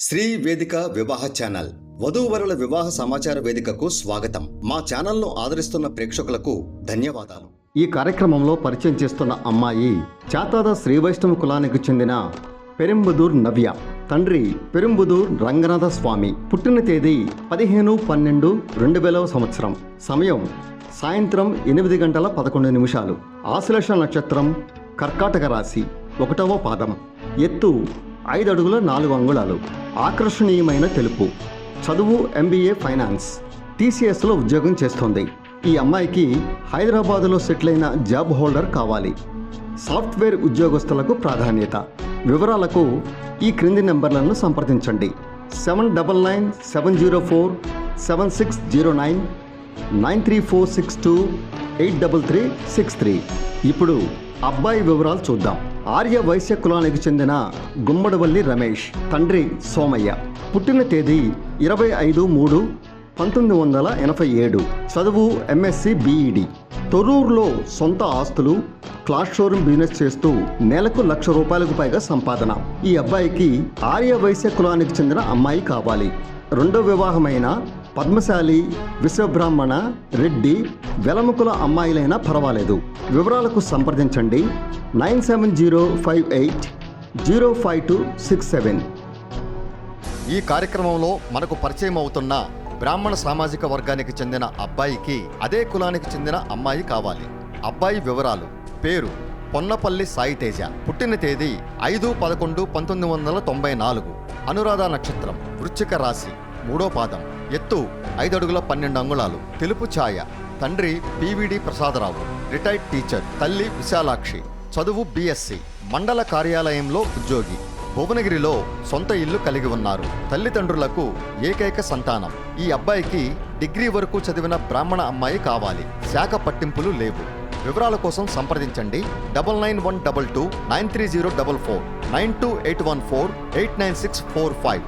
శ్రీ వేదిక వివాహ ఛానల్ వధూవరుల వివాహ సమాచార వేదికకు స్వాగతం. మా ఛానల్ను ఆదరిస్తున్న ప్రేక్షకులకు ధన్యవాదాలు. ఈ కార్యక్రమంలో పరిచయం చేస్తున్న అమ్మాయి చాతాద శ్రీ వైష్ణవ కులానికి చెందిన పెరుంబుదూర్ నవ్య. తండ్రి పెరుంబుదూర్ రంగనాథ స్వామి. పుట్టిన తేదీ 15/12/2000 సంవత్సరం. సమయం సాయంత్రం 8:11 ఆశ్లేష నక్షత్రం, కర్కాటక రాశి, 1వ పాదం. ఎత్తు 5 అడుగుల 4 అంగుళాలు. ఆకర్షణీయమైన తెలుపు. చదువు MBA ఫైనాన్స్. TCSలో ఉద్యోగం చేస్తోంది. ఈ అమ్మాయికి హైదరాబాదులో సెటిల్ అయిన జాబ్ హోల్డర్ కావాలి. సాఫ్ట్వేర్ ఉద్యోగస్తులకు ప్రాధాన్యత. వివరాలకు ఈ క్రింది నెంబర్లను సంప్రదించండి: 7977047609, 93462833363. ఇప్పుడు అబ్బాయి వివరాలు చూద్దాం. ఆర్య వైశ్య కులానికి చెందిన గుమ్మడవల్లి రమేష్. తండ్రి సోమయ్య. పుట్టిన తేదీ 25/3/1987. చదువు MSc BEd. తొర్రూరులో సొంత ఆస్తులు, క్లాత్ షోరూమ్ బిజినెస్ చేస్తూ నెలకు ₹1,00,000 పైగా సంపాదన. ఈ అబ్బాయికి ఆర్య వైశ్య కులానికి చెందిన అమ్మాయి కావాలి. రెండో వివాహమైన పద్మశాలి, విశ్వబ్రాహ్మణ, రెడ్డి, వెలముకుల అమ్మాయిలైనా పర్వాలేదు. వివరాలకు సంప్రదించండి 9705805267. ఈ కార్యక్రమంలో మనకు పరిచయం అవుతున్న బ్రాహ్మణ సామాజిక వర్గానికి చెందిన అబ్బాయికి అదే కులానికి చెందిన అమ్మాయి కావాలి. అబ్బాయి వివరాలు: పేరు పొన్నపల్లి సాయితేజ. పుట్టిన తేదీ 5/11/1994. అనురాధ నక్షత్రం, వృశ్చిక రాశి, 3వ పాదం. ఎత్తు 5 అడుగుల 12 అంగుళాలు. తెలుపు ఛాయ. తండ్రి PVD ప్రసాదరావు, రిటైర్డ్ టీచర్. తల్లి విశాలాక్షి. చదువు BSc. మండల కార్యాలయంలో ఉద్యోగి. భువనగిరిలో సొంత ఇల్లు కలిగి ఉన్నారు. తల్లిదండ్రులకు ఏకైక సంతానం. ఈ అబ్బాయికి డిగ్రీ వరకు చదివిన బ్రాహ్మణ అమ్మాయి కావాలి. శాఖ పట్టింపులు లేవు. వివరాల కోసం సంప్రదించండి 9912293044, 928148965.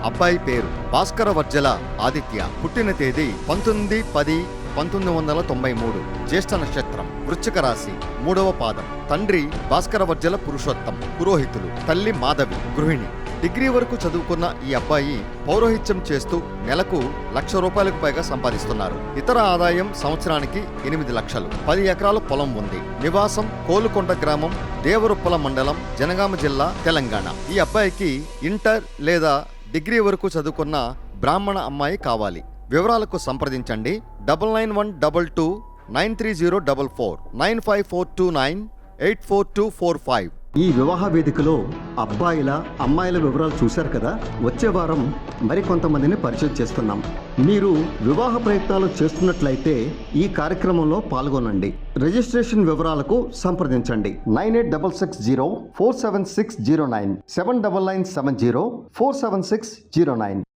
అబ్బాయి పేరు భాస్కర వర్జల ఆదిత్య. పుట్టిన తేదీ 19/10/1993. జ్యేష్ఠ నక్షత్రం, వృశ్చిక రాశి, 3వ పాదం. తండ్రి భాస్కర వర్జల పురుషోత్తం, పురోహితులు. తల్లి మాధవి, గృహిణి. డిగ్రీ వరకు చదువుకున్న ఈ అబ్బాయి పౌరోహిత్యం చేస్తూ నెలకు ₹1,00,000 పైగా సంపాదిస్తున్నారు. ఇతర ఆదాయం సంవత్సరానికి 8 లక్షలు. 10 ఎకరాల పొలం ఉంది. నివాసం కోలుకొండ గ్రామం, దేవరుప్పల మండలం, జనగామ జిల్లా, తెలంగాణ. ఈ అబ్బాయికి ఇంటర్ లేదా డిగ్రీ వరకు చదువుకున్న బ్రాహ్మణ అమ్మాయి కావాలి. వివరాలకు సంప్రదించండి 9912293044, 95429844245. ఈ వివాహ వేదికలో అబ్బాయిల అమ్మాయిల వివరాలు చూశారు కదా. వచ్చే వారం మరికొంతమందిని పరిచయం చేస్తున్నాం. మీరు వివాహ ప్రయత్నాలు చేస్తున్నట్లయితే ఈ కార్యక్రమంలో పాల్గొనండి. రిజిస్ట్రేషన్ వివరాలకు సంప్రదించండి 9866047609, 7997047609.